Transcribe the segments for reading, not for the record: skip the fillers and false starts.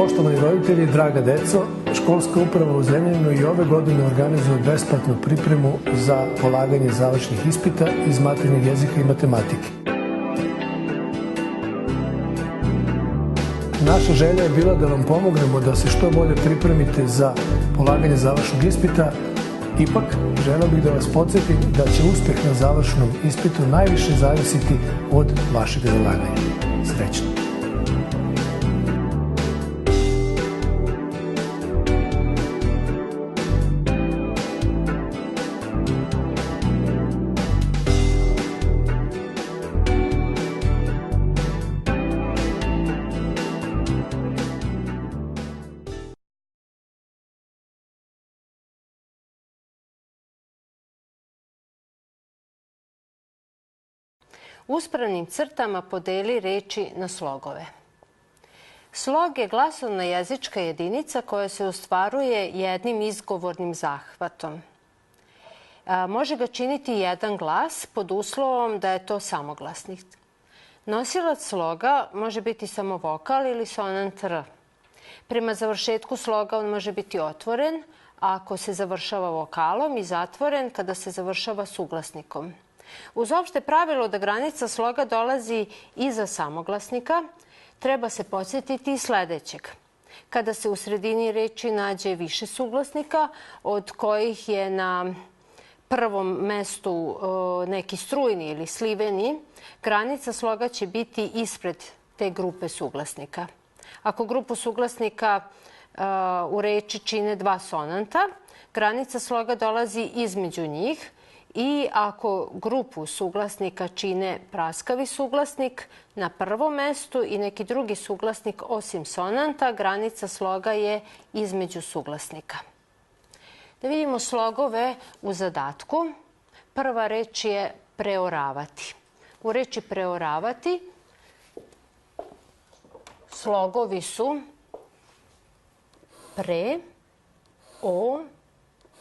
Poštovani roditelji, draga deco, školska uprava u Zrenjaninu i ove godine organizuje besplatnu pripremu za polaganje završnih ispita iz maternjeg jezika i matematike. Naša želja je bila da vam pomognemo da se što bolje pripremite za polaganje završnog ispita. Ipak, želeo bih da vas podsjetim da će uspjeh na završnom ispitu najviše zavisiti od vašeg zalaganja. Srećno! Uspravnim crtama podeli reči na slogove. Slog je glasovna jezička jedinica koja se ostvaruje jednim izgovornim zahvatom. Može ga činiti jedan glas pod uslovom da je to samoglasnik. Nosilac sloga može biti samo vokal ili sonant R. Prema završetku sloga on može biti otvoren ako se završava vokalom i zatvoren kada se završava suglasnikom. Uz opšte pravilo da granica sloga dolazi iza samoglasnika, treba se podsjetiti i sledećeg. Kada se u sredini reči nađe više suglasnika, od kojih je na prvom mestu neki strujni ili sliveni, granica sloga će biti ispred te grupe suglasnika. Ako grupu suglasnika u reči čine dva sonanta, granica sloga dolazi između njih, i ako grupu suglasnika čine praskavi suglasnik na prvom mestu i neki drugi suglasnik osim sonanta, granica sloga je između suglasnika. Da vidimo slogove u zadatku. Prva reč je preoravati. U reči preoravati slogovi su pre, o,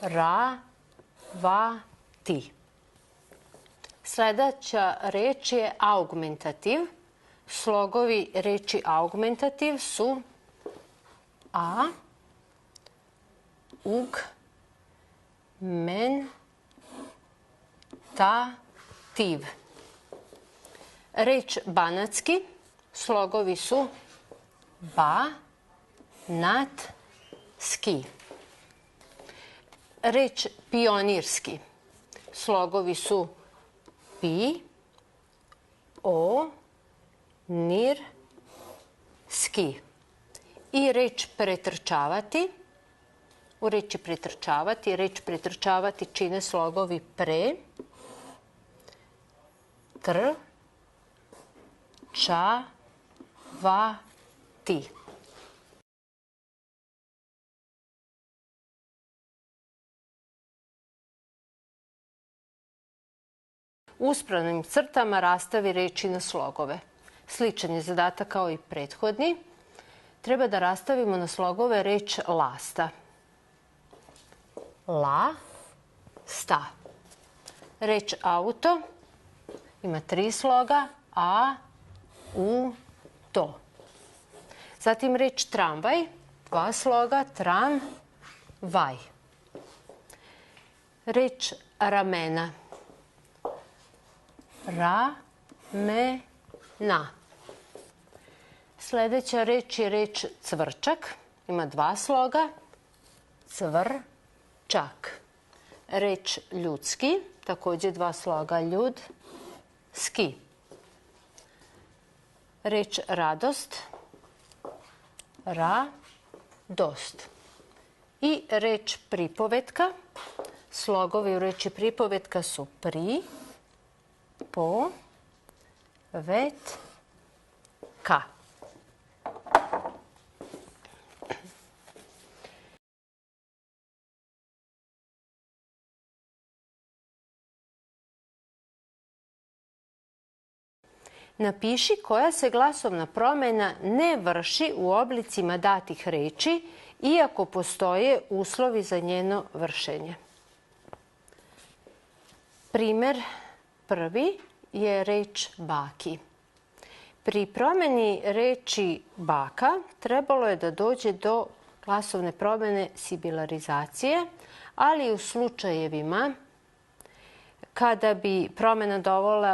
ra, va, ti. Sledeća reč je augmentativ. Slogovi reči augmentativ su a, ug, men, ta, tiv. Reč banatski. Slogovi su ba, nat, ski. Reč pionirski. Slogovi su pi, o, nir, ski. I reč pretrčavati. U reči pretrčavati čine slogovi pre, tr, ča, va, ti. Uspravnim crtama rastavi reči na slogove. Sličan je zadatak kao i prethodni. Treba da rastavimo na slogove reč lasta. La, sta. Reč auto ima 3 sloga. A, u, to. Zatim reč tramvaj, 2 sloga. Tram, vaj. Reč ramena. Ra, me, na. Sledeća reč je reč cvrčak. Ima 2 sloga. Cvr, čak. Reč ljudski. Takođe 2 sloga. Ljud, ski. Reč radost. Ra, dost. I reč pripovetka. Slogovi u reči pripovetka su pri, po, vet, ka. Napiši koja se glasovna promena ne vrši u oblicima datih reči, iako postoje uslovi za njeno vršenje. Primer prvi je reč baki. Pri promeni reči baka trebalo je da dođe do glasovne promene sibilarizacije, ali u slučajevima kada bi promena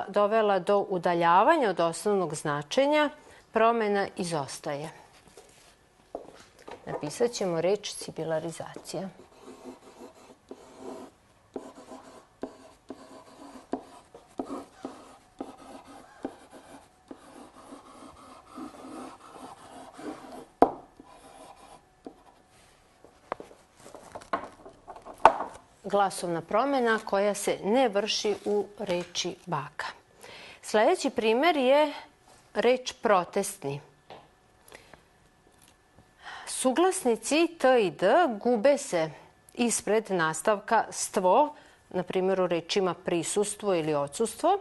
dovela do udaljavanja od osnovnog značenja, promena izostaje. Napisat ćemo reč sibilarizacija. Glasovna promena koja se ne vrši u reči baka. Sljedeći primjer je reč protestni. Suglasnici t i d gube se ispred nastavka stvo, na primjer u rečima prisustvo ili odsustvo,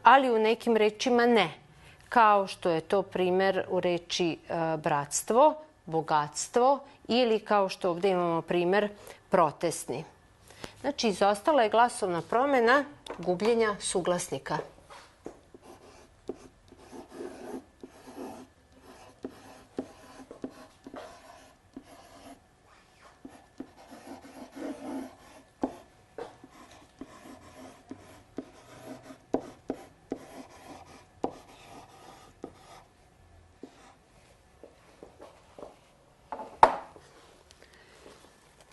ali u nekim rečima ne, kao što je to primjer u reči bratstvo, bogatstvo ili kao što ovdje imamo primjer protestni. Znači, izostala je glasovna promjena gubljenja suglasnika.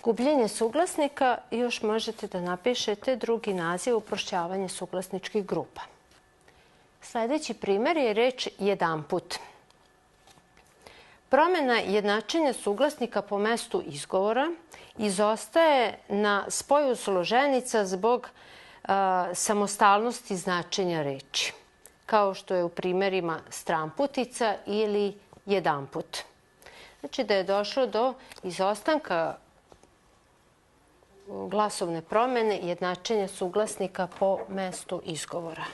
Gubljenje suglasnika još možete da napišete drugi naziv uprošćavanje suglasničkih grupa. Sljedeći primjer je reč jedanput. Promjena jednačenja suglasnika po mestu izgovora izostaje na spoju složenica zbog samostalnosti značenja reči, kao što je u primjerima stramputica ili jedanput. Znači da je došlo do izostanka glasovne promjene jednačenja suglasnika po mestu izgovora.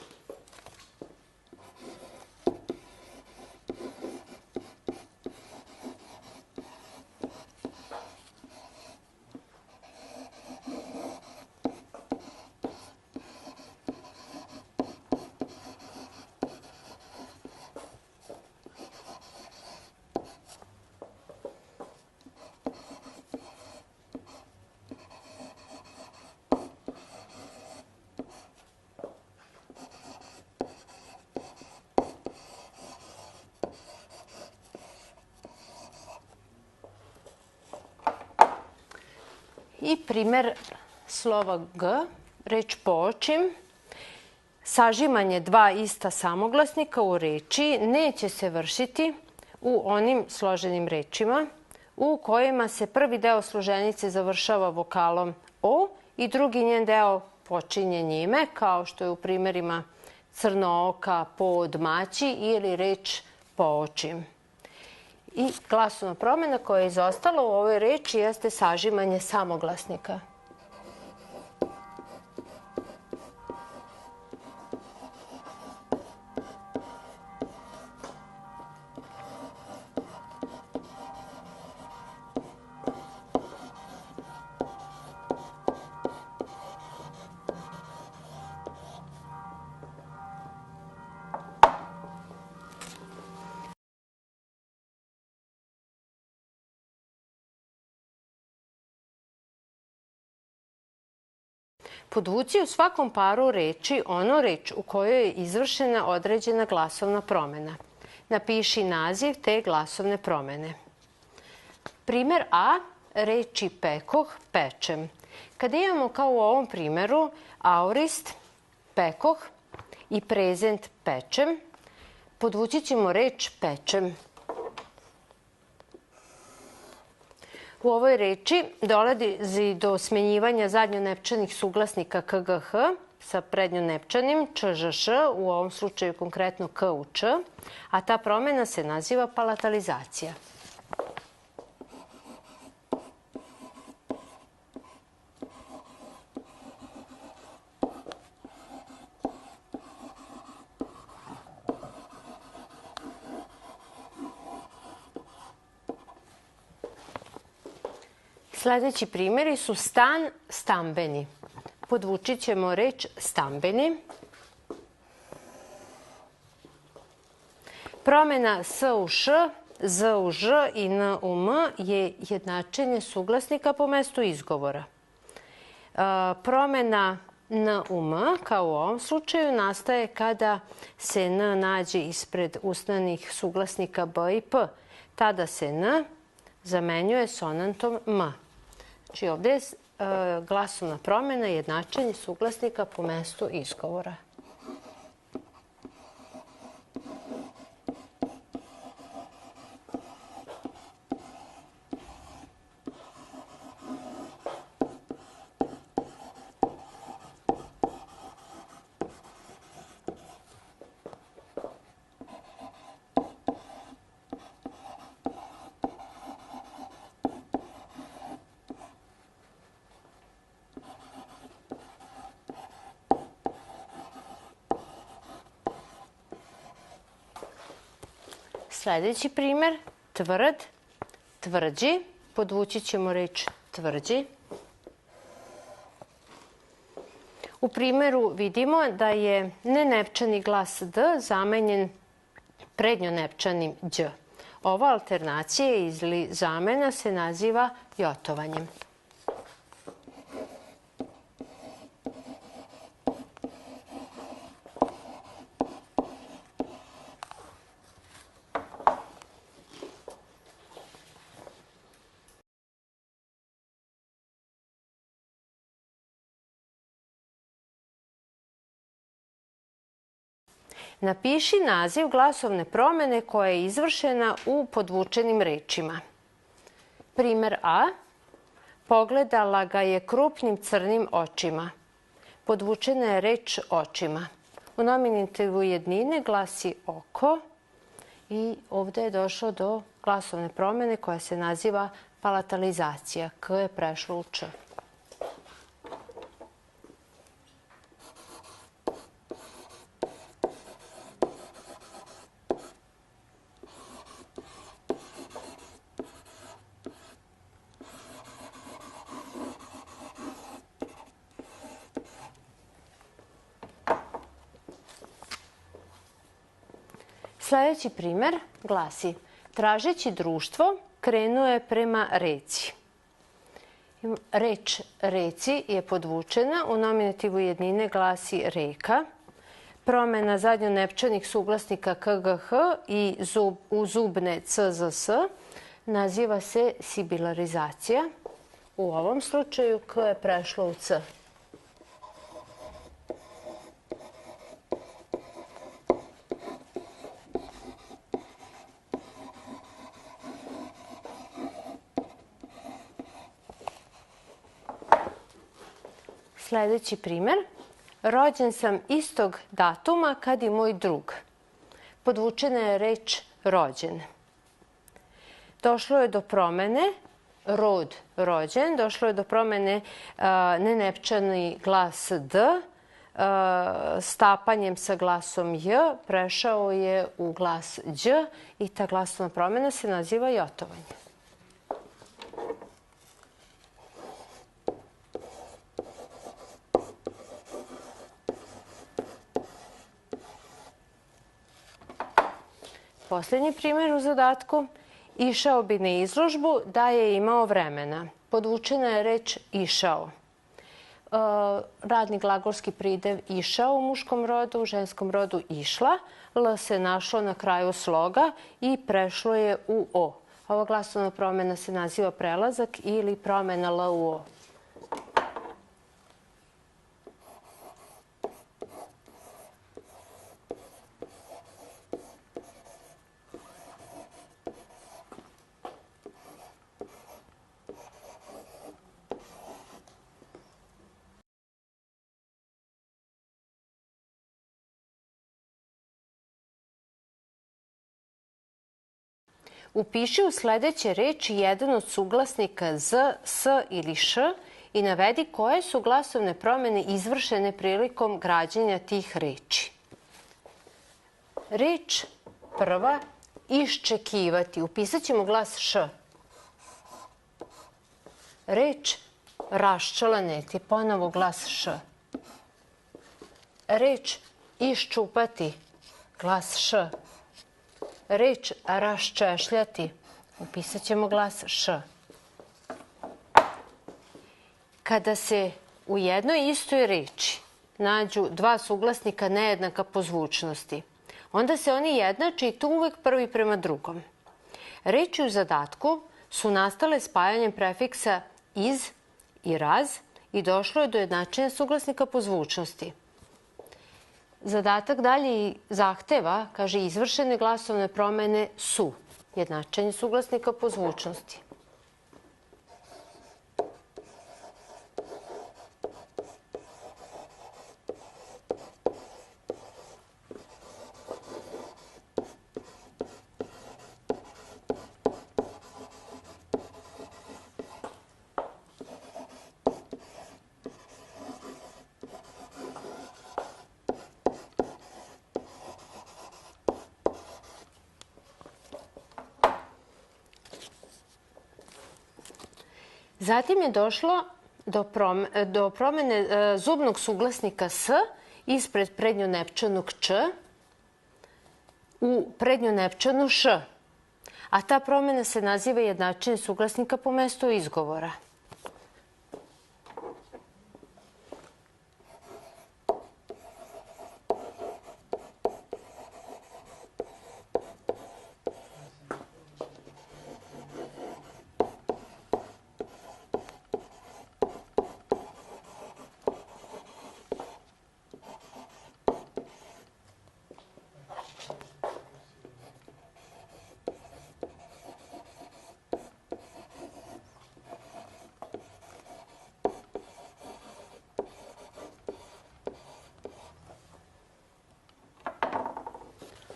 I primjer slova G, reč poočim. Sažimanje dva ista samoglasnika u reči neće se vršiti u onim složenim rečima u kojima se prvi deo složenice završava vokalom O i drugi njen deo počinje njime, kao što je u primjerima crnooka, podmaći ili reč poočim. I glasovna promjena koja je izostala u ovoj reči jeste sažimanje samoglasnika. Podvuci u svakom paru reči onu reč u kojoj je izvršena određena glasovna promjena. Napiši naziv te glasovne promjene. Primjer A, reči pekoh, pečem. Kada imamo kao u ovom primjeru aorist, pekoh i prezent pečem, podvući ćemo reč pečem. U ovoj reči dolazi do smenjivanja zadnjonepčanih suglasnika KGH sa prednjonepčanim ČŽŠ, u ovom slučaju konkretno K u Č, a ta promjena se naziva palatalizacija. Sljedeći primjeri su stan, stambeni. Podvučit ćemo reč stambeni. Promena S u Š, Z u Ž i N u M je jednačenje suglasnika po mestu izgovora. Promena N u M, kao u ovom slučaju, nastaje kada se N nađe ispred usnanih suglasnika B i P. Tada se N zamenjuje sonantom M. Znači ovdje je glasovna promjena jednačenje suglasnika po mestu izgovora. Sljedeći primjer, tvrd, tvrđi. Podvući ćemo reč tvrđi. U primjeru vidimo da je nenepčani glas D zamenjen prednjonepčanim Đ. Ova alternacija ili zamena se naziva jotovanjem. Napiši naziv glasovne promjene koja je izvršena u podvučenim rečima. Primjer A. Pogledala ga je krupnim crnim očima. Podvučena je reč očima. U nominativu jednine glasi oko i ovdje je došlo do glasovne promjene koja se naziva palatalizacija. K je prešlo u Č. Sljedeći primjer glasi: tražeći društvo, krenuo je prema reci. Reč reci je podvučena. U nominativu jednine glasi reka. Promjena zadnjonepčanih suglasnika KGH i u zubne CZS naziva se sibilarizacija. U ovom slučaju K je prešlo u C. Sljedeći primjer. Rođen sam istog datuma kad i moj drug. Podvučena je reč rođen. Došlo je do promjene rod rođen. Došlo je do promjene nenepčani glas D. Stapanjem sa glasom J prešao je u glas Đ i ta glasovna promjena se naziva jotovanje. Posljednji primjer u zadatku. Išao bi na izložbu da je imao vremena. Podvučena je reč išao. Radni glagolski pridev išao u muškom rodu, u ženskom rodu išla. L se našlo na kraju sloga i prešlo je u O. Ova glasovna promjena se naziva prelazak ili promjena L u O. Upiši u sljedeće reči jedan od suglasnika Z, S ili Š i navedi koje su glasovne promjene izvršene prilikom građenja tih reči. Reč prva, iščekivati. Upisat ćemo glas Š. Reč raščlaneti. Ponovo glas Š. Reč iščupati. Glas Š. reč raščešljati. Upisat ćemo glas š. Kada se u jednoj istoj reči nađu dva suglasnika nejednaka po zvučnosti, onda se oni jednače i to uvek prvi prema drugom. Reči u zadatku su nastale spajanjem prefiksa iz i raz i došlo je do jednačenja suglasnika po zvučnosti. Zadatak dalje zahteva, kaže, izvršene glasovne promene su jednačenje suglasnika po zvučnosti. Zatim je došlo do promene zubnog suglasnika s ispred prednjonepčanog č u prednjonepčanu š, a ta promena se naziva jednačenje suglasnika po mestu izgovora.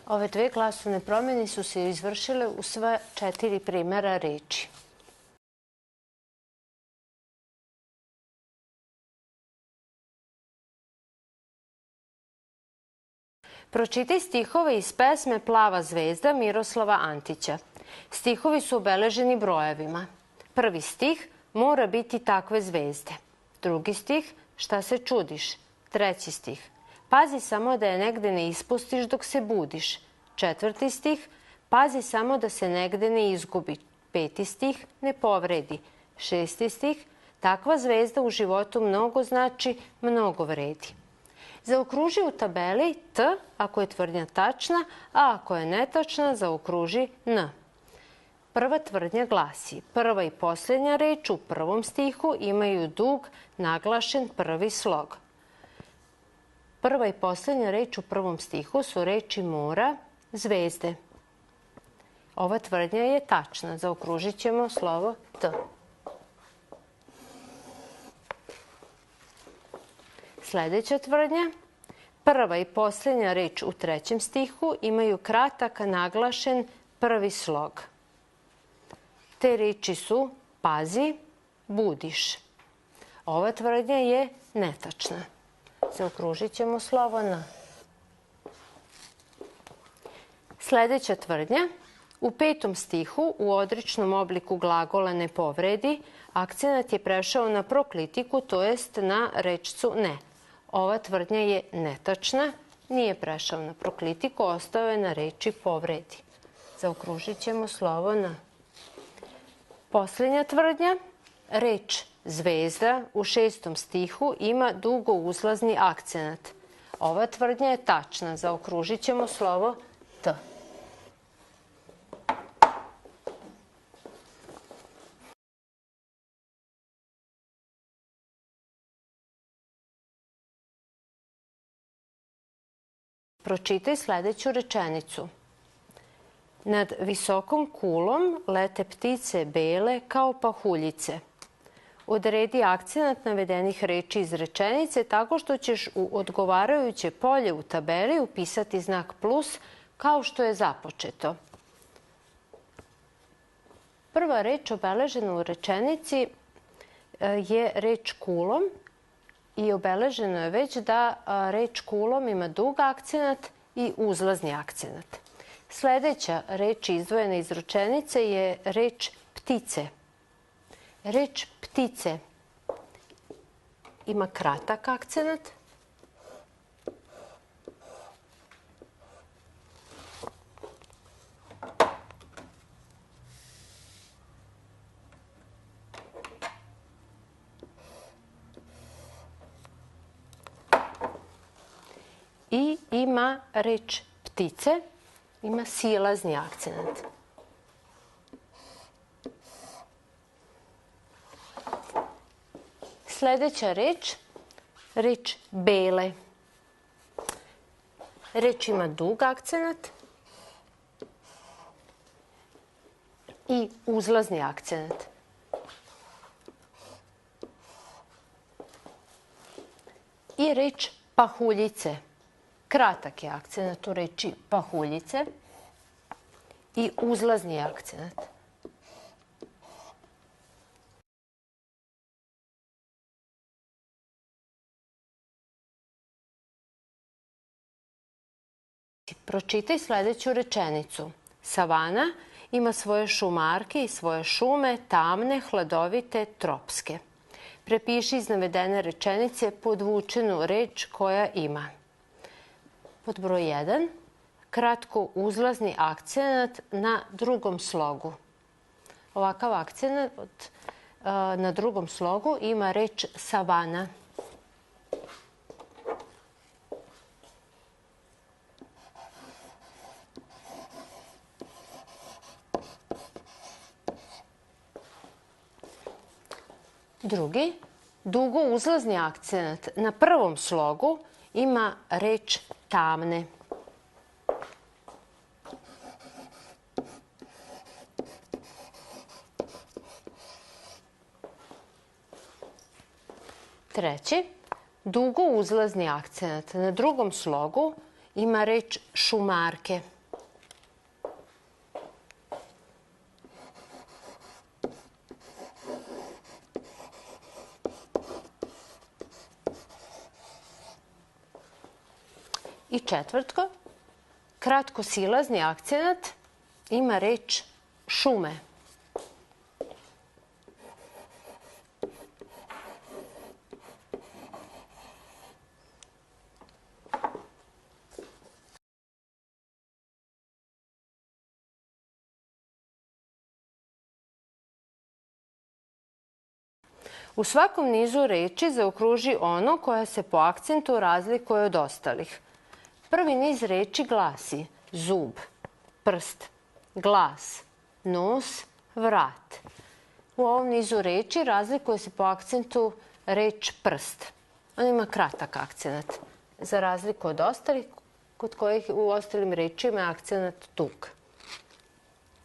Ove dve glasovne promjene su se izvršile u sva 4 primjera reči. Pročitaj stihove iz pesme Plava zvezda Miroslava Antića. Stihovi su obeleženi brojevima. Prvi stih mora biti takve zvezde. Drugi stih šta se čudiš. Treći stih pazi samo da je negde ne ispustiš dok se budiš. Četvrti stih pazi samo da se negde ne izgubi. Peti stih ne povredi. Šesti stih takva zvezda u životu mnogo znači, mnogo vredi. Zaokruži u tabeli T ako je tvrdnja tačna, a ako je netačna zaokruži N. Prva tvrdnja glasi: prva i posljednja reč u prvom stihu imaju dug, naglašen prvi slog. Prva i posljednja reč u prvom stihu su reči mora, zvezde. Ova tvrdnja je tačna. Zaokružit ćemo slovo T. Sljedeća tvrdnja. Prva i posljednja reč u trećem stihu imaju kratak, naglašen prvi slog. Te reči su pazi, budiš. Ova tvrdnja je netačna. Zaokružit ćemo slovo N. Sljedeća tvrdnja. U petom stihu u odričnom obliku glagola ne povredi, akcenat je prešao na proklitiku, to jest na rečcu ne. Ova tvrdnja je netačna, nije prešao na proklitiku, ostao je na reči povredi. Zaokružit ćemo slovo N. Posljednja tvrdnja. Reč zvezda u šestom stihu ima dugo uzlazni akcenat. Ova tvrdnja je tačna. Zaokružit ćemo slovo T. Pročitaj sljedeću rečenicu. Nad visokom kulom lete ptice bele kao pahuljice. Odredi akcenat navedenih reči iz rečenice tako što ćeš u odgovarajuće polje u tabeli upisati znak plus kao što je započeto. Prva reč obeležena u rečenici je reč kulom i obeleženo je već da reč kulom ima dug akcenat i uzlazni akcenat. Sljedeća reč izdvojena iz rečenice je reč ptice. Reč ptice ima kratak akcenat i ima reč ptice, ima silazni akcenat. Sljedeća reč, reč bele. Reč ima dug akcenat i uzlazni akcenat. I reč pahuljice. Kratak je akcenat u reči pahuljice i uzlazni akcenat. Pročitaj sljedeću rečenicu. Savana ima svoje šumarke i svoje šume, tamne, hladovite, tropske. Prepiši iz navedene rečenice podvučenu reč koja ima. Pod broj 1. Kratko uzlazni akcenat na drugom slogu. Ovakav akcenat na drugom slogu ima reč savana. Drugi, dugo uzlazni akcenat na prvom slogu ima reč tamne. Treći, dugo uzlazni akcenat na drugom slogu ima reč šumarke. I četvrtko, kratko silazni akcenat ima reč šume. U svakom nizu reči zaokruži ono koja se po akcentu razlikuje od ostalih. Prvi niz reči glasi zub, prst, glas, nos, vrat. U ovom nizu reči razlikuje se po akcentu reč prst. On ima kratak akcenat, za razliku od ostalih, kod kojih u ostalim rečima je akcenat dug.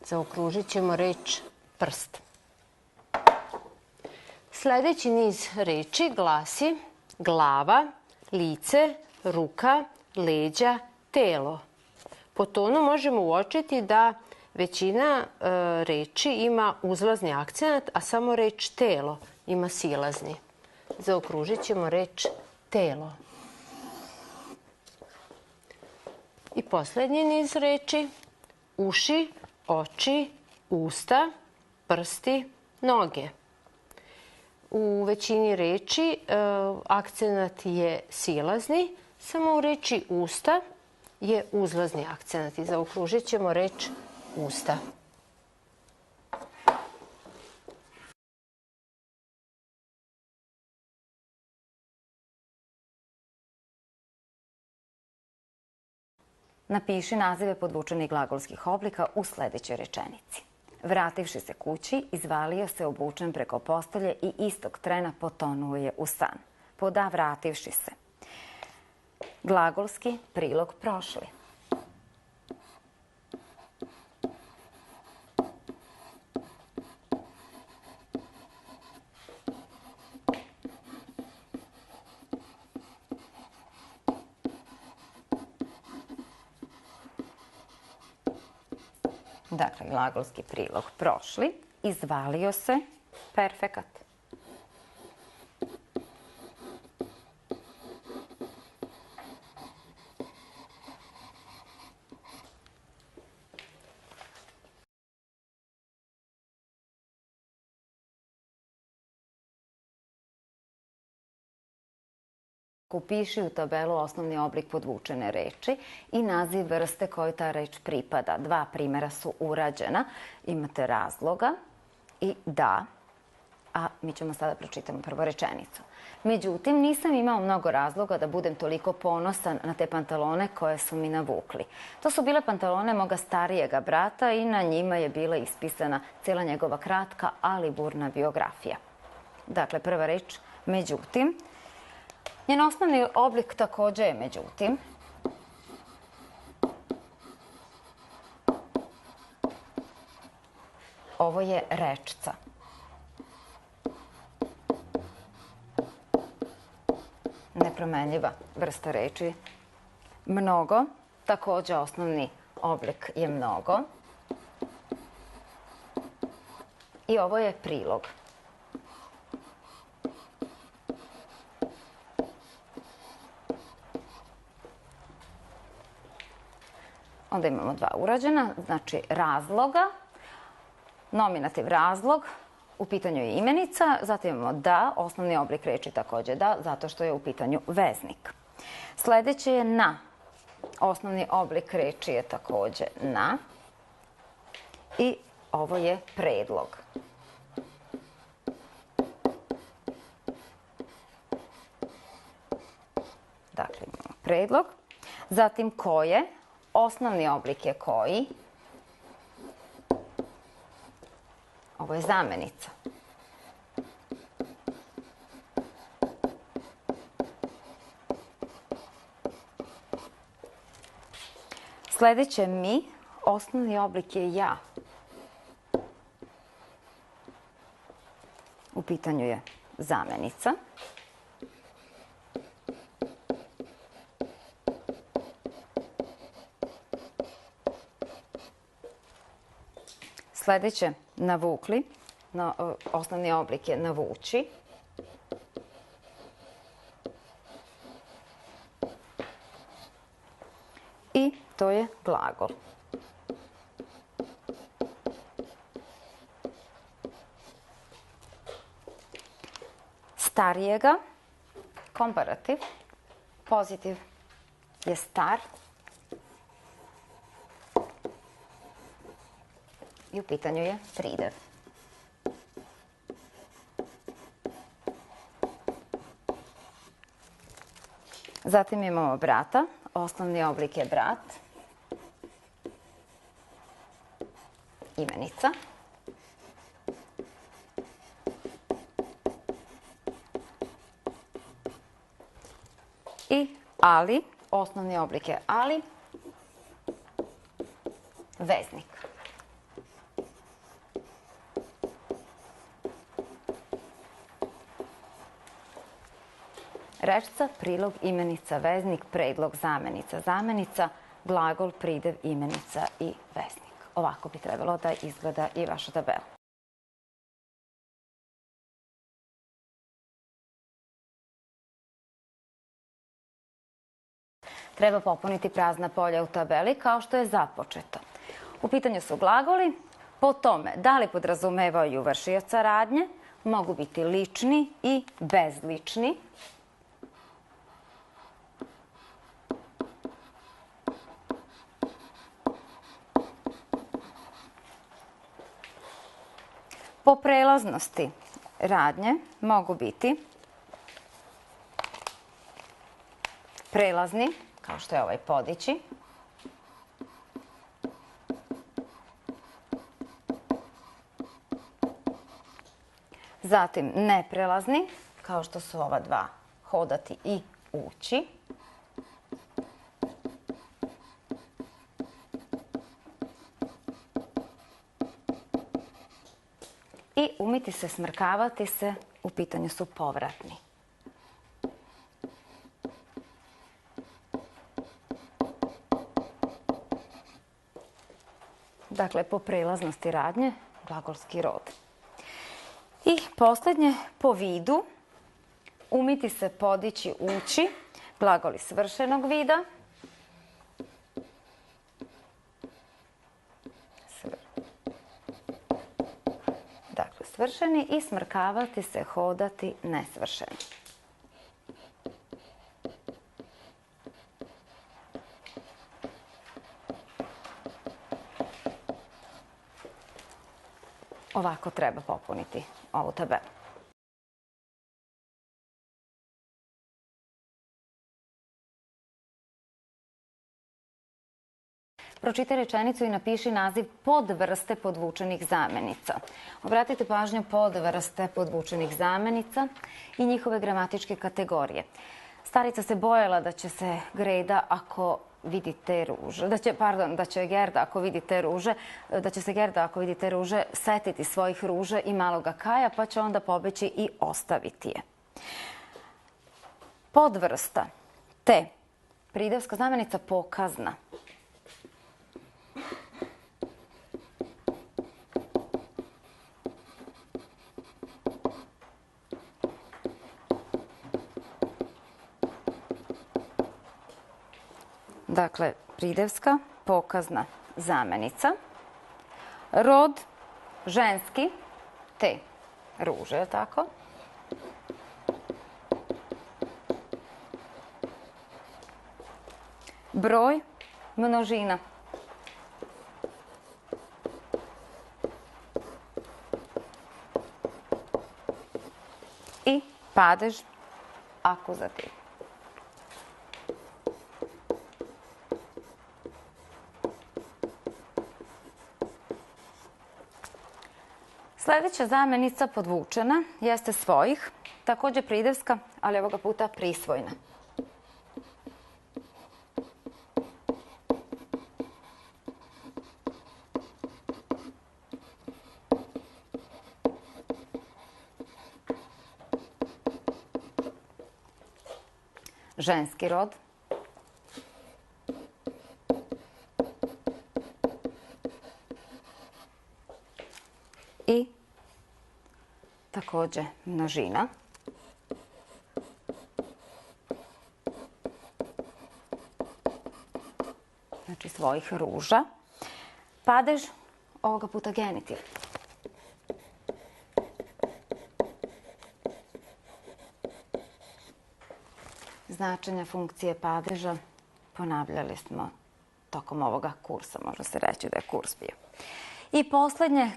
Zaokružit ćemo reč prst. Sljedeći niz reči glasi glava, lice, ruka, leđa, telo. Po tonu možemo uočiti da većina reči ima uzlazni akcenat, a samo reč telo ima silazni. Zaokružit ćemo reč telo. I posljednji niz reči uši, oči, usta, prsti, noge. U većini reči akcenat je silazni, samo u reči usta je uzlazni akcenat i zaokružit ćemo reč usta. Napiši nazive podvučenih glagolskih oblika u sljedećoj rečenici. Vrativši se kući, izvalio se obučen preko postolje i istog trena potonuo je u san. Pod A, vrativši se. Glagolski prilog prošli. Dakle, glagolski prilog prošli. Izvalio se perfekat. Upiši u tabelu osnovni oblik podvučene reči i naziv vrste kojoj ta reč pripada. 2 primjera su urađena. Imate razloga i da. a mi ćemo sada pročitamo prvo rečenicu. Međutim, nisam imao mnogo razloga da budem toliko ponosan na te pantalone koje su mi navukli. To su bile pantalone moga starijega brata i na njima je bila ispisana cijela njegova kratka, ali burna biografija. Dakle, prva reč, međutim. Njen osnovni oblik također je međutim. Ovo je rečca. Nepromenljiva vrsta reči. Mnogo, također osnovni oblik je mnogo. I ovo je prilog. Onda imamo dva urađena, znači razloga, nominativ razlog, u pitanju je imenica, zatim imamo da, osnovni oblik reči također da, zato što je u pitanju veznik. Sljedeće je na, osnovni oblik reči je također na i ovo je predlog. Dakle, imamo predlog, zatim koje, osnovni oblik je koji. Ovo je zamenica. Sljedeće mi, osnovni oblik je ja. U pitanju je zamenica. Sljedeće, navukli. Osnovni oblik je navući. I to je glagol. Starijega, komparativ, pozitiv je star. I u pitanju je pridev. Zatim imamo brata. Osnovni oblik je brat. Imenica. I ali. Osnovni oblik je ali. Veznik. Rečca, prilog, imenica, veznik, predlog, zamenica. Zamenica, glagol, pridev, imenica i veznik. Ovako bi trebalo da izgleda i vaša tabela. Treba popuniti prazna polja u tabeli kao što je započeto. U pitanju su glagoli, po tome da li podrazumevaju vršioca radnje, mogu biti lični i bezlični. Po prelaznosti radnje mogu biti prelazni, kao što je ovaj podići, zatim neprelazni, kao što su ova dva, hodati i ući, i umiti se, smrkavati se, u pitanju su povratni. Dakle, po prelaznosti radnje, glagolski rod. I posljednje, po vidu, umiti se, podići, ući, glagoli svršenog vida. Dakle, svršeni i smrkavati se, hodati, nesvršeni. Ovako treba popuniti ovu tabelu. Pročitaj rečenicu i napiši naziv podvrste podvučenih zamenica. Obratite pažnju podvrste podvučenih zamenica i njihove gramatičke kategorije. Starica se bojala da će se Greda ako vidi te ruže, da će Gerda ako vidi te ruže, da će se Gerda ako vidi te ruže setiti svojih ruža i maloga Kaja, pa će onda pobeći i ostaviti je. Podvrsta te, pridevska zamenica pokazna. Dakle, pridevska, pokazna zamenica. Rod, ženski, te ruže, je li tako? Broj, množina. I padež, akuzativ. Sljedeća zamenica podvučena jeste svojih, također pridevska, ali ovoga puta prisvojna. Ženski rod. I također množina. Znači svojih ruža. Padež, ovoga puta genitiv. Značenja funkcije padeža ponavljali smo tokom ovoga kursa, može se reći da je kurs bio. I posljednje,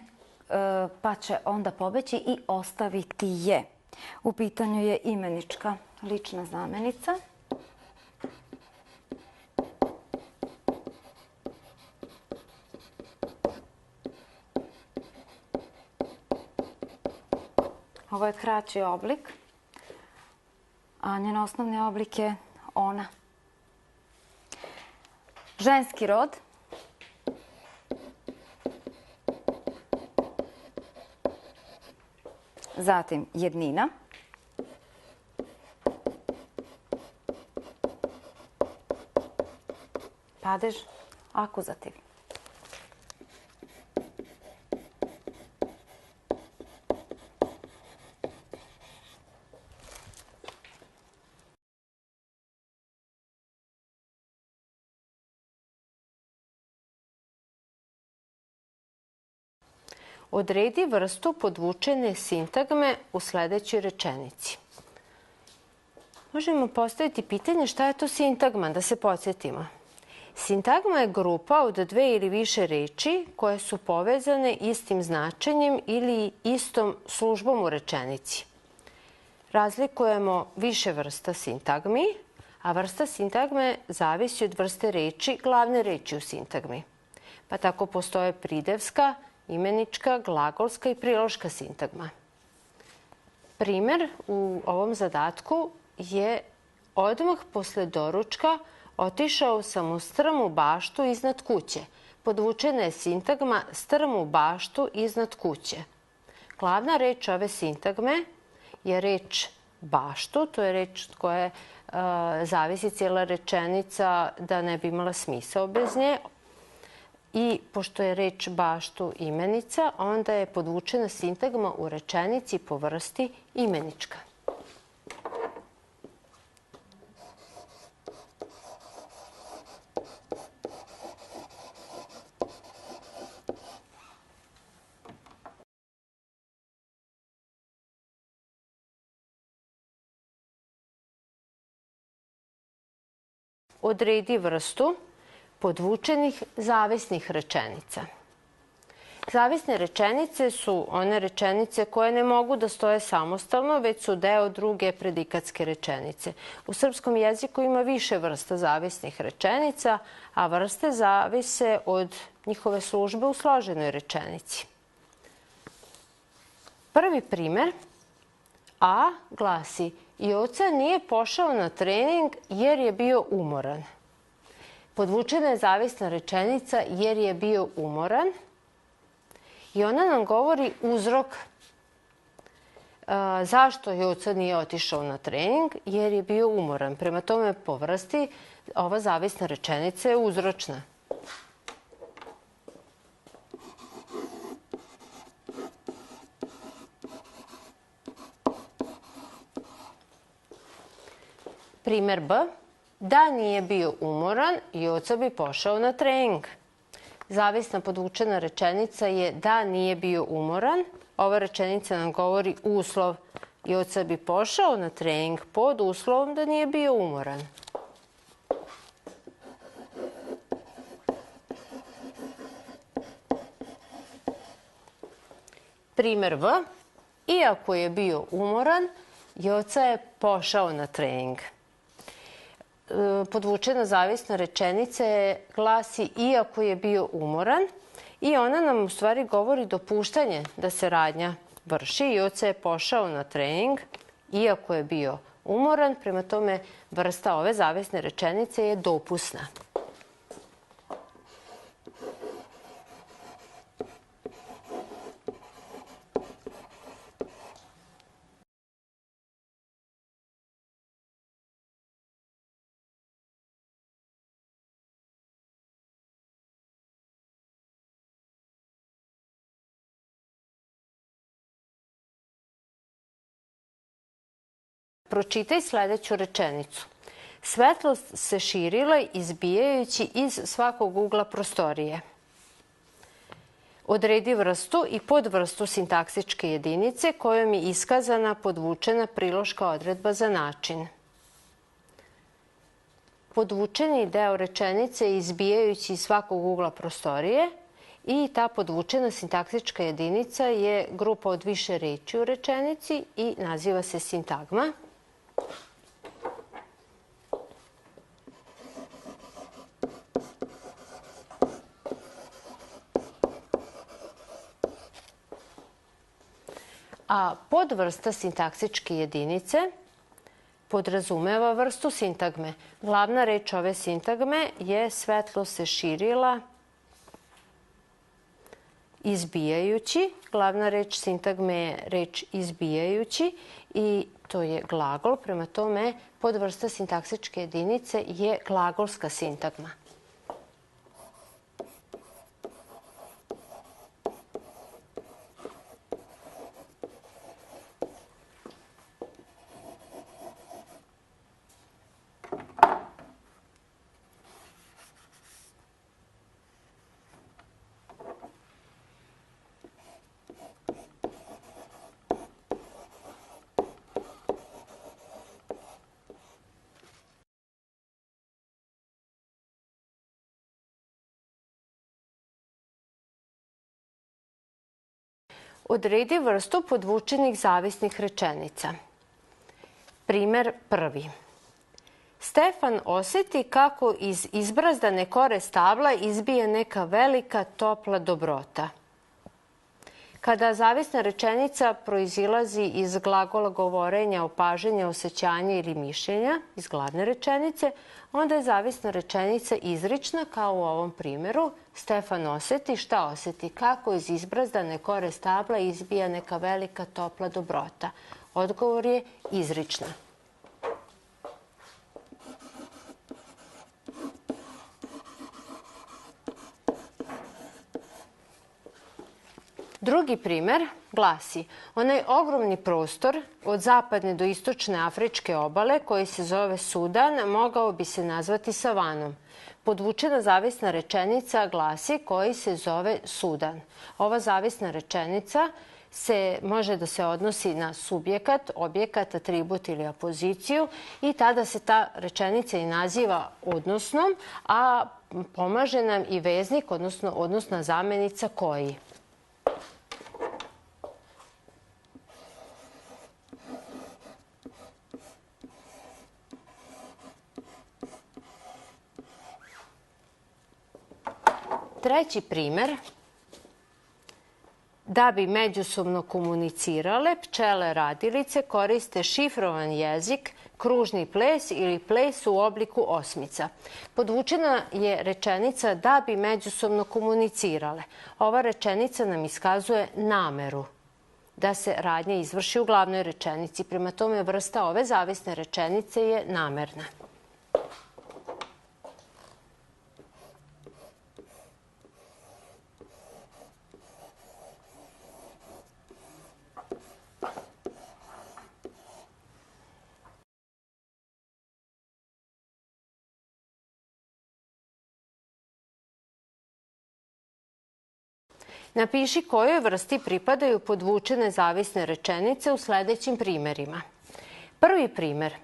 pa će onda pobeći i ostaviti je. U pitanju je imenička lična zamenica. Ovo je kraći oblik, a njen osnovni oblik je ona. Ženski rod. Zatim jednina. Padež, akuzativ. Odredi vrstu podvučene sintagme u sljedećoj rečenici. Možemo postaviti pitanje šta je to sintagma, da se podsjetimo. Sintagma je grupa od dve ili više reči koje su povezane istim značenjem ili istom službom u rečenici. Razlikujemo više vrsta sintagmi, a vrsta sintagme zavisi od vrste reči, glavne reči u sintagmi. Pa tako postoje pridevska, imenička, glagolska i priloška sintagma. Primjer u ovom zadatku je odmah posle doručka otišao sam u strmu baštu iznad kuće. Podvučena je sintagma strmu baštu iznad kuće. Glavna reč ove sintagme je reč baštu, to je reč koja zavisi cijela rečenica da ne bi imala smisao bez nje. I pošto je reč baštu imenica, onda je podvučena sintagma u rečenici po vrsti imenička. Odredi vrstu podvučenih zavisnih rečenica. Zavisne rečenice su one rečenice koje ne mogu da stoje samostalno, već su deo druge predikatske rečenice. U srpskom jeziku ima više vrsta zavisnih rečenica, a vrste zavise od njihove službe u složenoj rečenici. Prvi primer A glasi: Joca nije pošao na trening jer je bio umoran. Podvučena je zavisna rečenica jer je bio umoran i ona nam govori uzrok zašto Joca nije otišao na trening, jer je bio umoran. Prema tome, po vrsti, ova zavisna rečenica je uzročna. Primer B. Da nije bio umoran, Joca bi pošao na trening. Zavisna podvučena rečenica je da nije bio umoran. Ova rečenica nam govori uslov. Joca bi pošao na trening pod uslovom da nije bio umoran. Primer V. Iako je bio umoran, Joca je pošao na trening. Podvučena zavisna rečenica glasi iako je bio umoran i ona nam u stvari govori dopuštanje da se radnja vrši. Joca je pošao na trening iako je bio umoran, prema tome vrsta ove zavisne rečenice je dopusna. Pročitaj sledeću rečenicu. Svetlost se širila izbijajući iz svakog ugla prostorije. Odredi vrstu i podvrstu sintaksičke jedinice kojom je iskazana podvučena priloška odredba za način. Podvučeni deo rečenice je izbijajući iz svakog ugla prostorije i ta podvučena sintaksička jedinica je grupa od više reči u rečenici i naziva se sintagma. A podvrsta sintaksičke jedinice podrazumeva vrstu sintagme. Glavna reč ove sintagme je svetlost se širila izbijajući. Glavna reč sintagme je reč izbijajući i to je glagol. Prema tome, podvrsta sintaksičke jedinice je glagolska sintagma. Odredi vrstu podvučenih zavisnih rečenica. Primer prvi. Stefan osjeti kako iz izbrazdane kore stabla izbija neka velika topla dobrota. Kada zavisna rečenica proizilazi iz glagola govorenja, opažanja, osjećanja ili mišljenja, iz glavne rečenice, onda je zavisna rečenica izrična, kao u ovom primjeru. Stefan osjeti, šta osjeti? Kako iz izbrazdane kore stabla izbija neka velika topla dobrota. Odgovor je izrična. Drugi primer glasi: onaj ogromni prostor od zapadne do istočne afričke obale koji se zove Sudan mogao bi se nazvati savanom. Podvučena zavisna rečenica glasi koji se zove Sudan. Ova zavisna rečenica može da se odnosi na subjekat, objekat, atribut ili apoziciju i tada se ta rečenica i naziva odnosnom, a pomaže nam i veznik, odnosno odnosna zamenica koji. Treći primer. Da bi međusobno komunicirale, pčele radilice koriste šifrovan jezik, kružni ples ili ples u obliku osmica. Podvučena je rečenica da bi međusobno komunicirale. Ova rečenica nam iskazuje nameru da se radnja izvrši u glavnoj rečenici. Prema tome, vrsta ove zavisne rečenice je namerna. Napiši kojoj vrsti pripadaju podvučene zavisne rečenice u sledećim primerima. Prvi primer.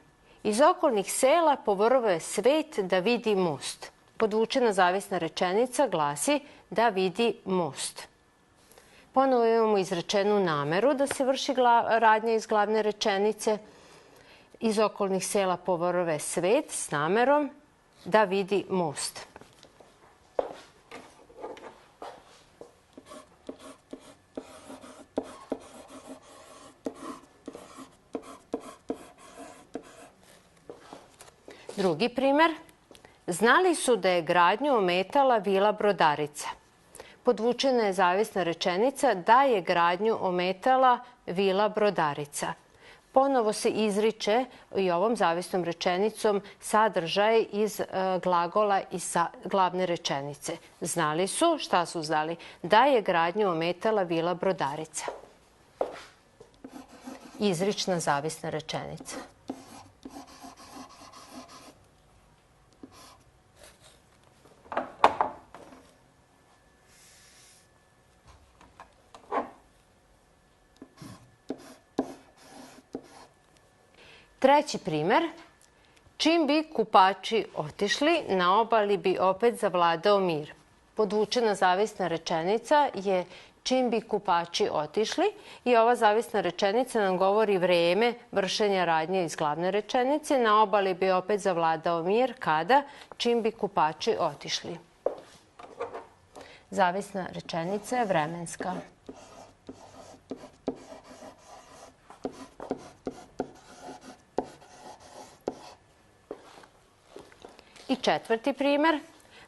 Iz okolnih sela povrve svet da vidi most. Podvučena zavisna rečenica glasi da vidi most. Ponovo imamo izrečenu nameru da se vrši radnja iz glavne rečenice. Iz okolnih sela povrve svet s namerom da vidi most. Drugi primer. Znali su da je gradnju ometala vila Brodarica. Podvučena je zavisna rečenica da je gradnju ometala vila Brodarica. Ponovo se izriče i ovom zavisnom rečenicom sadržaj iz glagola iz glavne rečenice. Znali su, šta su znali? Da je gradnju ometala vila Brodarica. Izrična zavisna rečenica. Treći primer. Čim bi kupači otišli, na obali bi opet zavladao mir. Podvučena zavisna rečenica je čim bi kupači otišli i ova zavisna rečenica nam govori vreme vršenja radnje iz glavne rečenice. Na obali bi opet zavladao mir kada? Čim bi kupači otišli. Zavisna rečenica je vremenska. I četvrti primer.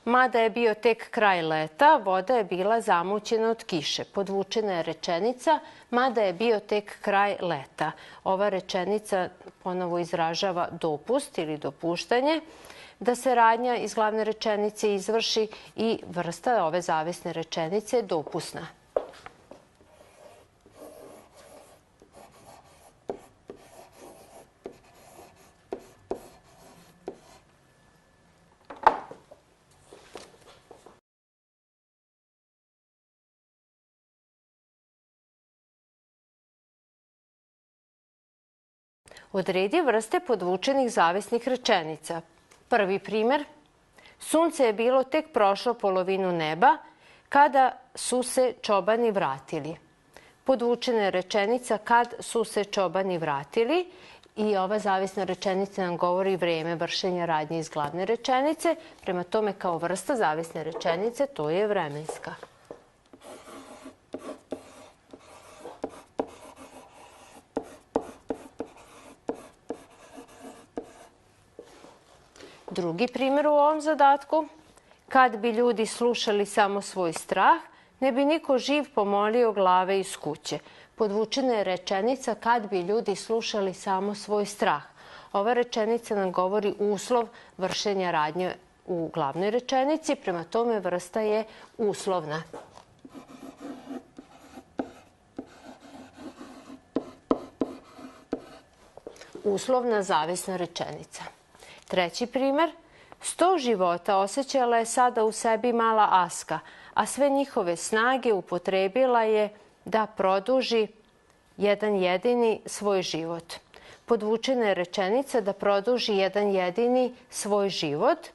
Mada je bio tek kraj leta, voda je bila zamućena od kiše. Podvučena je rečenica, mada je bio tek kraj leta. Ova rečenica ponovo izražava dopust ili dopuštanje da se radnja iz glavne rečenice izvrši i vrsta ove zavisne rečenice je dopusna. Odredi vrste podvučenih zavisnih rečenica. Prvi primer. Sunce je bilo tek prošlo polovinu neba kada su se čobani vratili. Podvučena je rečenica kad su se čobani vratili i ova zavisna rečenica nam govori vreme vršenja radnje iz glavne rečenice. Prema tome, kao vrsta zavisne rečenice, to je vremenska. Drugi primer u ovom zadatku. Kad bi ljudi slušali samo svoj strah, ne bi niko živ pomolio glave iz kuće. Podvučena je rečenica kad bi ljudi slušali samo svoj strah. Ova rečenica nam govori uslov vršenja radnje u glavnoj rečenici, prema tome vrsta je uslovna. Uslovna zavisna rečenica. Treći primer. 100 života osjećala je sada u sebi mala Aska, a sve njihove snage upotrebila je da produži jedan jedini svoj život. Podvučena je rečenica da produži jedan jedini svoj život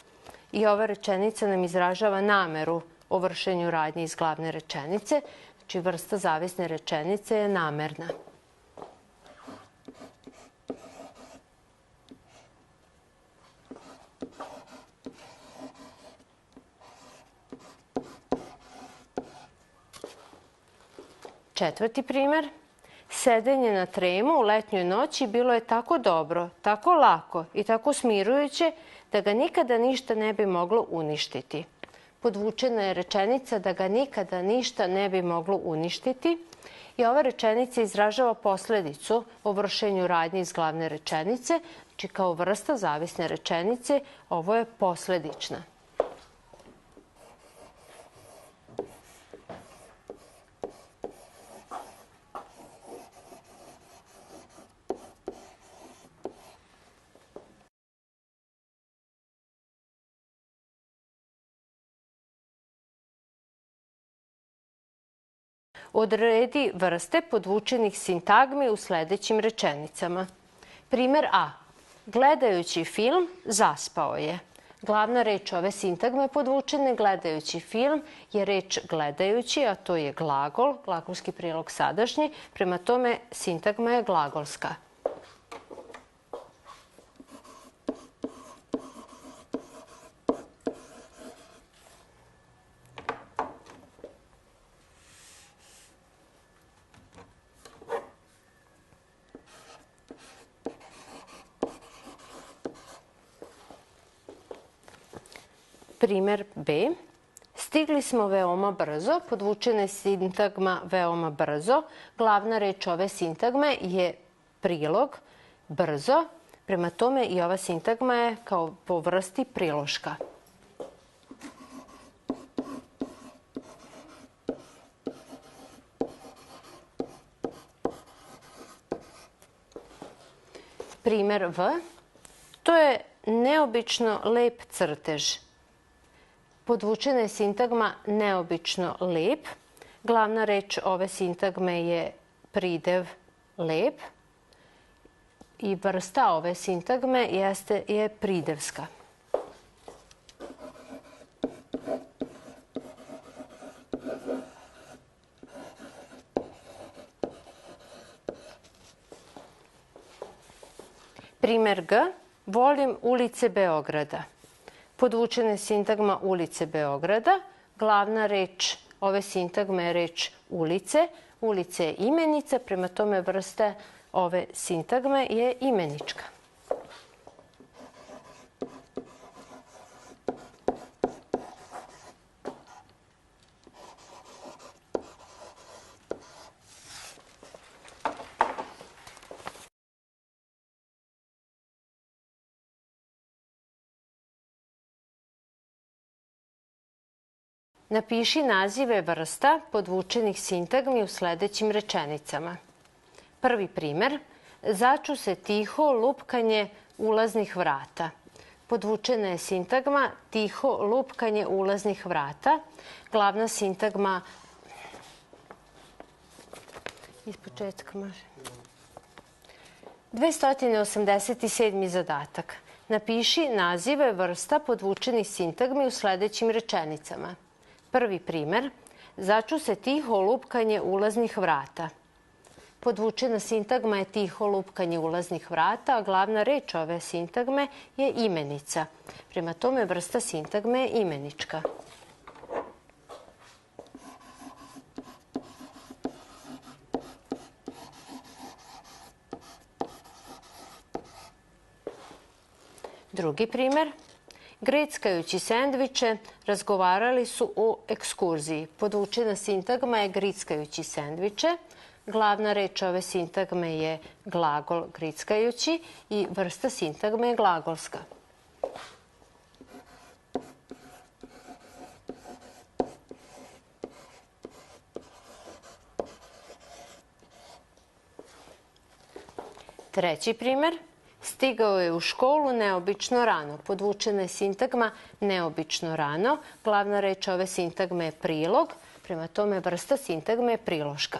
i ova rečenica nam izražava nameru o vršenju radnje iz glavne rečenice. čiji vrsta zavisne rečenice je namerna. Četvrti primer. Sedenje na tremu u letnjoj noći bilo je tako dobro, tako lako i tako smirujuće da ga nikada ništa ne bi moglo uništiti. Podvučena je rečenica da ga nikada ništa ne bi moglo uništiti i ova rečenica izražava posledicu o vršenju radnje iz glavne rečenice, znači kao vrsta zavisne rečenice ovo je posledična. Odredi vrste podvučenih sintagmi u sledećim rečenicama. Primer A. Gledajući film, zaspao je. Glavna reč ove sintagme podvučene gledajući film je reč gledajući, a to je glagol, glagolski prilog sadašnji. Prema tome, sintagma je glagolska. Primer B. Stigli smo veoma brzo, podvučena je sintagma veoma brzo. Glavna reč ove sintagme je prilog brzo. Prema tome i ova sintagma je kao po vrsti priloška. Primer V. To je neobično lep crtež. Podvučena je sintagma neobično lep. Glavna reč ove sintagme je pridev lep i vrsta ove sintagme je pridevska. Primer G. Volim ulice Beograda. Podvučena je sintagma ulice Beograda. Glavna reč ove sintagme je reč ulice. Ulice je imenica, prema tome vrsta ove sintagme je imenička. Napiši nazive vrsta podvučenih sintagmi u sledećim rečenicama. Prvi primer. Začu se tiho lupkanje ulaznih vrata. Podvučena je sintagma tiho lupkanje ulaznih vrata. Glavna sintagma... Iz početka može. 287. zadatak. Napiši nazive vrsta podvučenih sintagmi u sledećim rečenicama. Prvi primer. Začu se tiho lupkanje ulaznih vrata. Podvučena sintagma je tiho lupkanje ulaznih vrata, a glavna reč ove sintagme je imenica. Prema tome vrsta sintagme je imenička. Drugi primer. Grickajući sendviče, razgovarali su o ekskurziji. Podvučena sintagma je grickajući sendviče. Glavna reč ove sintagme je glagol grickajući i vrsta sintagme je glagolska. Treći primer. Stigao je u školu neobično rano. Podvučena je sintagma neobično rano. Glavna reč ove sintagme je prilog. Prema tome vrsta sintagme je priloška.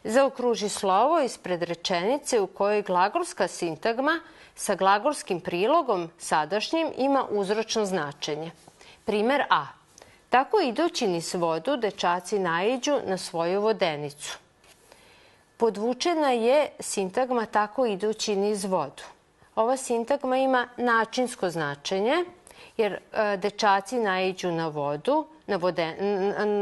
Zaokruži slovo ispred rečenice u kojoj glagolska sintagma sa glagolskim prilogom sadašnjim ima uzročno značenje. Primer A. Tako idući niz vodu, dečaci naiđu na svoju vodenicu. Podvučena je sintagma tako idući niz vodu. Ova sintagma ima načinsko značenje, jer dečaci naiđu na vodu,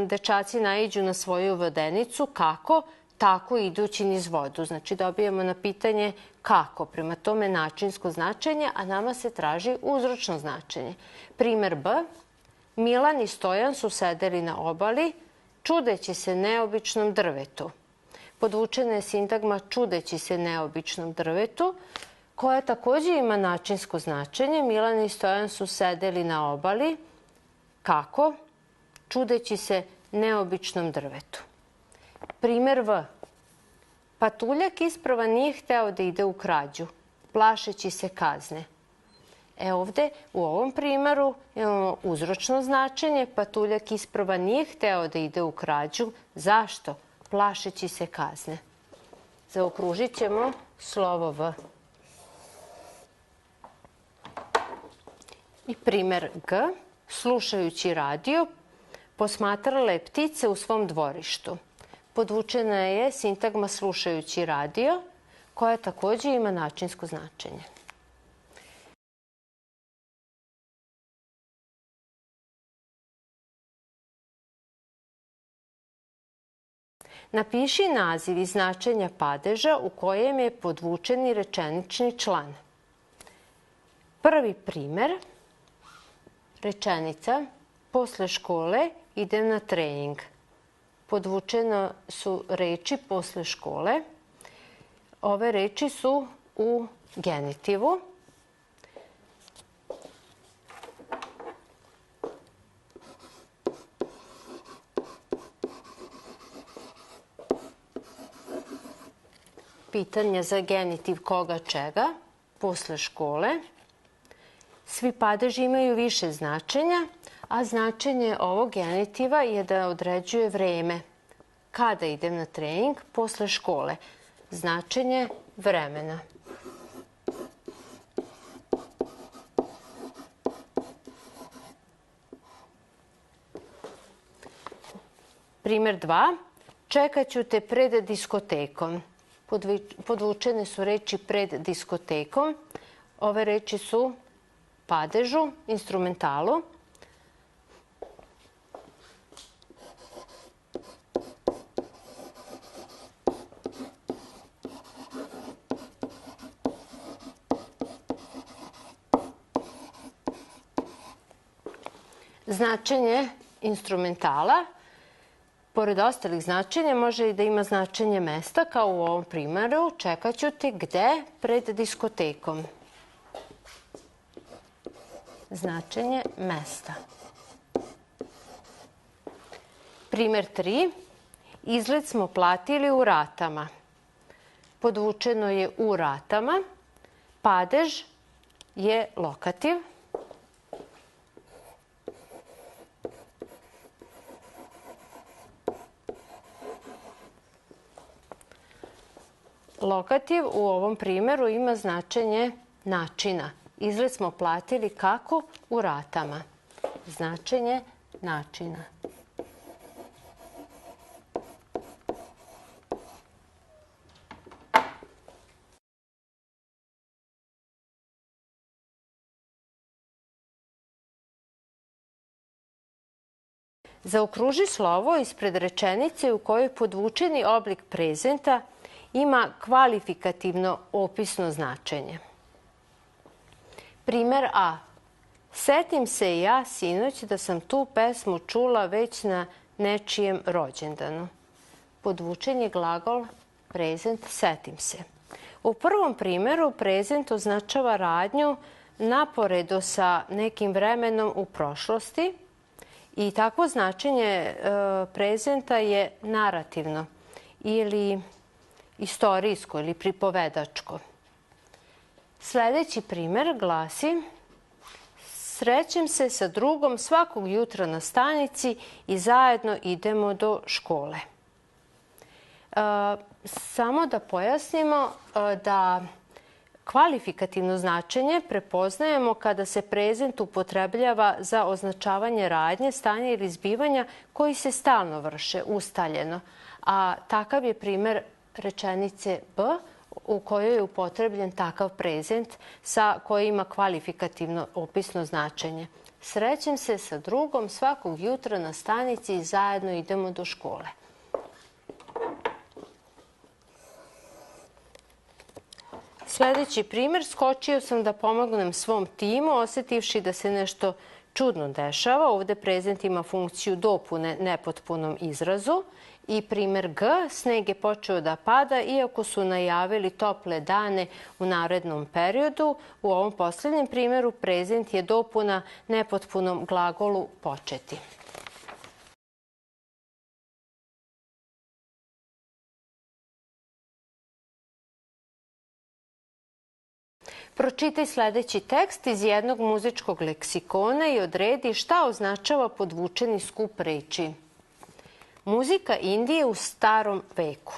dečaci naiđu na svoju vodenicu. Kako? Tako idući niz vodu. Znači dobijemo na pitanje kako. Prema tome načinsko značenje, a nama se traži uzročno značenje. Primer B. Milan i Stojan su sedeli na obali, čudeći se neobičnom drvetu. Podvučena je sintagma čudeći se neobičnom drvetu, koja također ima načinsko značenje. Milan i Stojan su sedeli na obali. Kako? Čudeći se neobičnom drvetu. Primer V. Patuljak isprava nije hteo da ide u krađu, plašeći se kazne. Ovde, u ovom primeru, imamo uzročno značenje. Patuljak isprava nije hteo da ide u krađu. Zašto? Plašeći se kazne. Zaokružit ćemo slovo V. I primer G. Slušajući radio, posmatrala je ptice u svom dvorištu. Podvučena je sintagma slušajući radio, koja također ima načinsko značenje. Napiši naziv i značenja padeža u kojem je podvučeni rečenični član. Prvi primer, rečenica, posle škole idem na trening. Podvučeno su reči posle škole. Ove reči su u genitivu. Pitanje za genitiv koga čega, posle škole. Svi padeži imaju više značenja, a značenje ovog genitiva je da određuje vreme. Kada idem na trening? Posle škole. Značenje vremena. Primer 2. Čekat ću te pred diskotekom. Podvučene su reči pred diskotekom. Ove reči su padežu, instrumentalu. Značenje instrumentala, pored ostalih značenja, može i da ima značenje mesta, kao u ovom primeru. Čekat ću te gde? Pred diskotekom. Značenje mesta. Primer 3. Izlet smo platili u ratama. Podvučeno je u ratama. Padež je lokativ. Lokativ u ovom primeru ima značenje načina. Izlet smo platili kako? U ratama. Značenje načina. Zaokruži slovo ispred rečenice u kojoj podvučeni oblik prezenta ima kvalifikativno opisno značenje. Primer A. Setim se ja sinoć da sam tu pesmu čula već na nečijem rođendanu. Podvučen je glagol prezent setim se. U prvom primeru prezent označava radnju naporedo sa nekim vremenom u prošlosti i takvo značenje prezenta je narativno ili istorijsko ili pripovedačko. Sljedeći primer glasi: srećem se sa drugom svakog jutra na stanici i zajedno idemo do škole. Samo da pojasnimo da kvalifikativno značenje prepoznajemo kada se prezent upotrebljava za označavanje radnje, stanja ili zbivanja koji se stalno vrše, ustaljeno. A takav je primer rečenice B u kojoj je upotrebljen takav prezent koji ima kvalifikativno opisno značenje. Srećem se sa drugom svakog jutra na stanici i zajedno idemo do škole. Sljedeći primjer, skočio sam da pomognem svom timu, osjetivši da se nešto čudno dešava. Ovdje prezent ima funkciju dopune nepotpunom izrazu. I primjer G, sneg je počeo da pada, iako su najavili tople dane u narednom periodu. U ovom posljednjem primjeru prezent je dopuna nepotpunom glagolu početi. Pročitaj sljedeći tekst iz jednog muzičkog leksikona i odredi šta označava podvučeni skup reči. Muzika Indije u starom veku.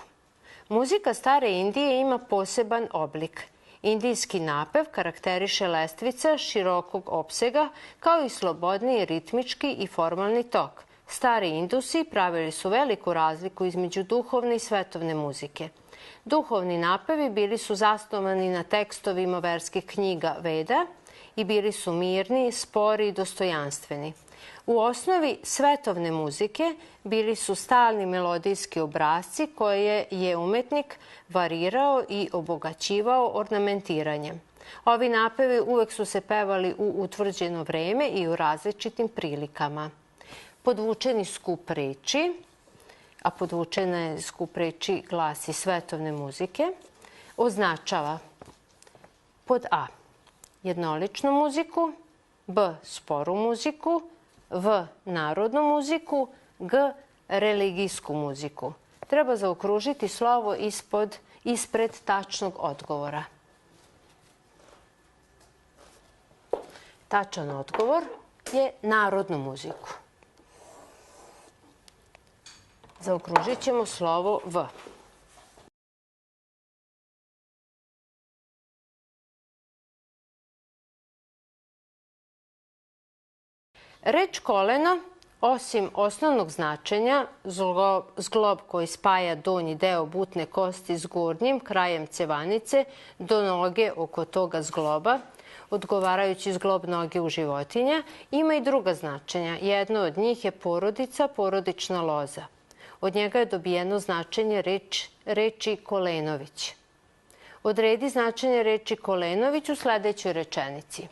Muzika stare Indije ima poseban oblik. Indijski napev karakteriše lestvica širokog opsega, kao i slobodniji ritmički i formalni tok. Stari Indusi pravili su veliku razliku između duhovne i svetovne muzike. Duhovni napevi bili su zasnovani na tekstovima verskih knjiga Veda i bili su mirni, spori i dostojanstveni. U osnovi svetovne muzike bili su stalni melodijski obrasci koje je umetnik varirao i obogaćivao ornamentiranjem. Ovi napevi uvek su se pevali u utvrđeno vreme i u različitim prilikama. Podvučeni skup reči, a podvučena je skup reči glasi svetovne muzike, označava pod A jednoličnu muziku, B sporu muziku, V narodnu muziku, G religijsku muziku. Treba zaokružiti slovo ispred tačnog odgovora. Tačan odgovor je narodnu muziku. Zaokružit ćemo slovo V. Reč koleno, osim osnovnog značenja, zglob koji spaja donji deo butne kosti s gornjim krajem cevanice do noge oko toga zgloba, odgovarajući zglob noge u životinja, ima i druga značenja. Jedno od njih je porodica, porodična loza. Od njega je dobijeno značenje reči Kolenović. Odredi značenje reči Kolenović u sljedećoj rečenici.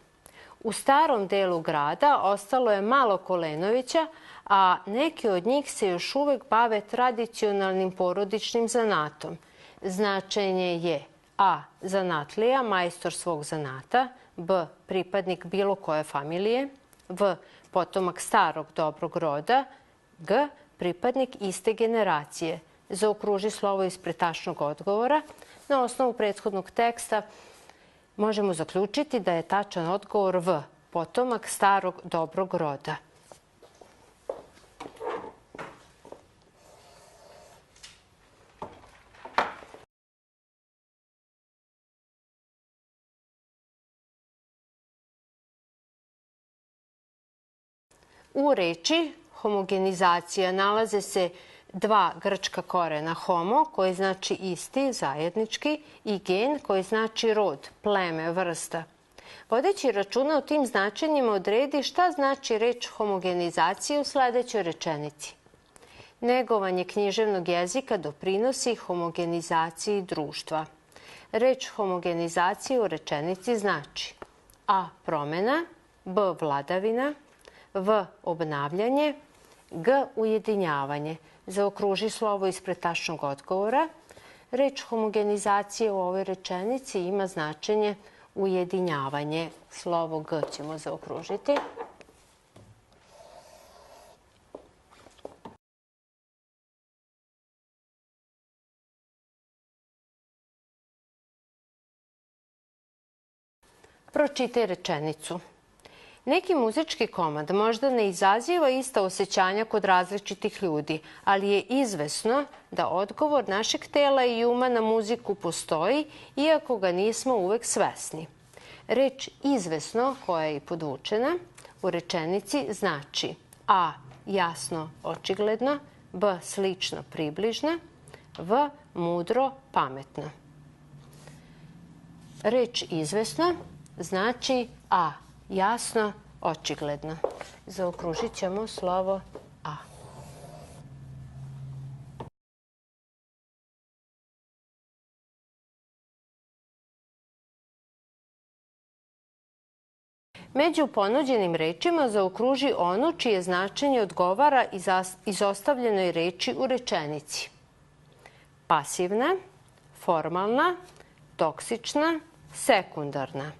U starom delu grada ostalo je malo Kolenovića, a neki od njih se još uvek bave tradicionalnim porodičnim zanatom. Značenje je A. Zanatlija, majstor svog zanata, B. Pripadnik bilo koje familije, V. Potomak starog dobrog roda, G. Pripadnik iste generacije. Zaokruži slovo ispred tačnog odgovora. Na osnovu prethodnog teksta možemo zaključiti da je tačan odgovor V. Potomak starog dobrog roda. U reči homogenizacija nalaze se dva grčka korena homo, koji znači isti, zajednički, i gen, koji znači rod, pleme, vrsta. Vodeći računa o tim značenjima odredi šta znači reč homogenizacija u sljedećoj rečenici. Negovanje književnog jezika doprinosi homogenizaciji društva. Reč homogenizacija u rečenici znači A. Promjena, B. Vladavina, V. Obnavljanje, G. Ujedinjavanje. Zaokruži slovo ispred tačnog odgovora. Reč homogenizacije u ovoj rečenici ima značenje ujedinjavanje. Slovo G ćemo zaokružiti. Pročitaj rečenicu. Neki muzički komad možda ne izaziva ista osjećanja kod različitih ljudi, ali je izvesno da odgovor našeg tela i uma na muziku postoji, iako ga nismo uvek svesni. Reč izvesno, koja je i podvučena, u rečenici znači a. jasno, očigledno, b. slično, približno, v. mudro, pametno. Reč izvesno znači a. jasno, očigledno. Zaokružit ćemo slovo a. Među ponuđenim rečima zaokruži onu čije značenje odgovara izostavljenoj reči u rečenici. Pasivna, formalna, toksična, sekundarna.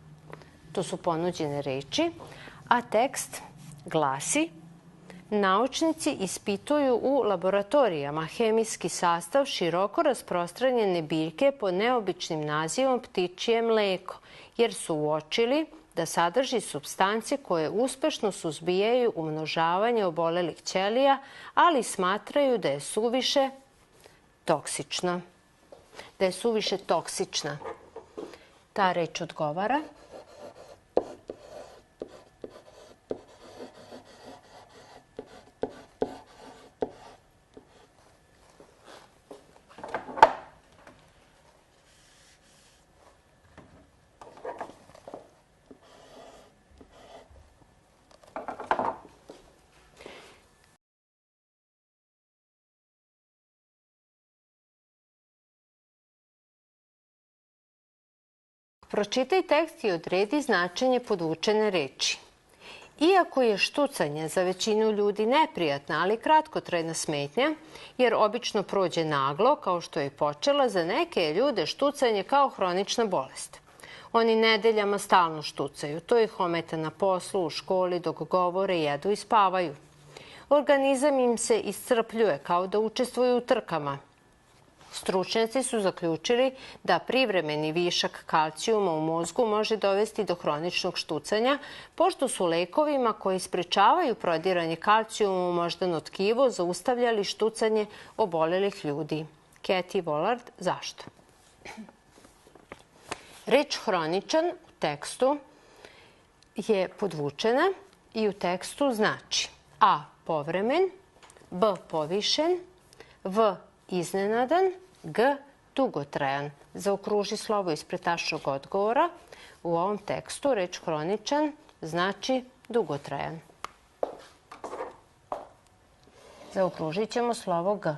To su ponuđene reči, a tekst glasi: naučnici ispituju u laboratorijama hemijski sastav široko rasprostranjene biljke pod neobičnim nazivom ptičije mleko, jer su uočili da sadrži supstance koje uspešno suzbijaju umnožavanje obolelih ćelija, ali smatraju da je suviše toksična. Ta reč odgovara pročitaj tekst i odredi značenje podvučene reči. Iako je štucanje za većinu ljudi neprijatna, ali kratkotrajna smetnja, jer obično prođe naglo, kao što je i počela, za neke je ljude štucanje kao hronična bolest. Oni nedeljama stalno štucaju. To ih ometa na poslu, u školi, dok govore, jedu i spavaju. Organizam im se iscrpljuje kao da učestvuju u trkama. Stručnjaci su zaključili da privremeni višak kalcijuma u mozgu može dovesti do hroničnog štucanja, pošto su lekovima koji sprečavaju prodiranje kalcijuma u moždano tkivo zaustavljali štucanje obolelih ljudi. Kathy Wollard, zašto? Reč hroničan u tekstu je podvučena i u tekstu znači a. povremen, b. povišen, v. iznenadan, g. dugotrajan. Zaokruži slovo ispred tačnog odgovora. U ovom tekstu reč hroničan znači dugotrajan. Zaokružit ćemo slovo g.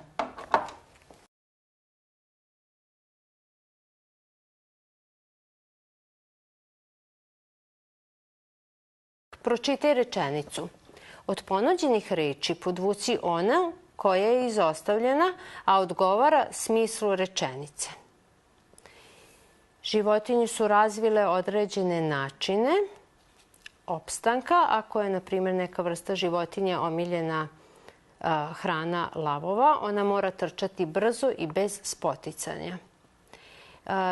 Pročitaj rečenicu. Od ponuđenih reči podvuci ona koja je izostavljena, a odgovara smislu rečenice. Životinje su razvile određene načine opstanka. Ako je, na primjer, neka vrsta životinje omiljena hrana lavova, ona mora trčati brzo i bez spoticanja.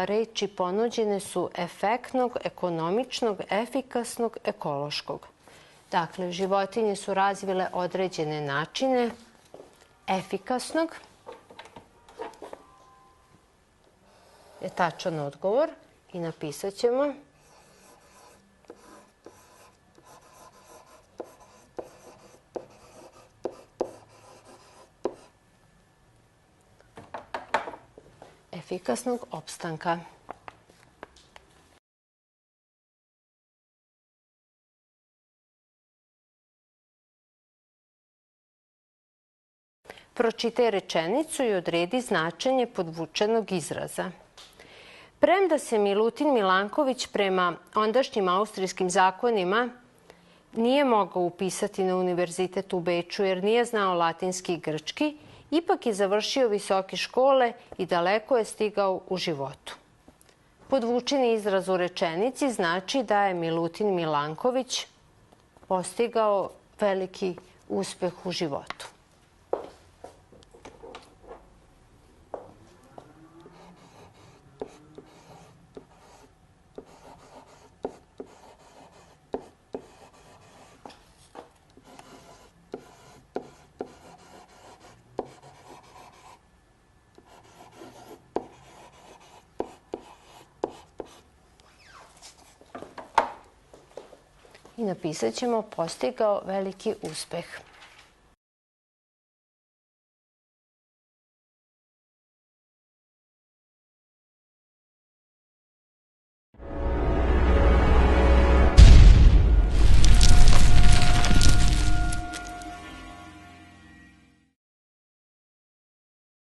Reči ponuđene su efektnog, ekonomičnog, efikasnog, ekološkog. Dakle, životinje su razvile određene načine efikasnog je tačan odgovor i napisat ćemo efikasnog opstanka. Pročitaj rečenicu i odredi značenje podvučenog izraza. Premda se Milutin Milanković prema ondašnjim austrijskim zakonima nije mogao upisati na univerzitet u Beču jer nije znao latinski i grčki, ipak je završio visoke škole i daleko je stigao u životu. Podvučeni izraz u rečenici znači da je Milutin Milanković postigao veliki uspeh u životu. i napisat ćemo postigao veliki uspeh.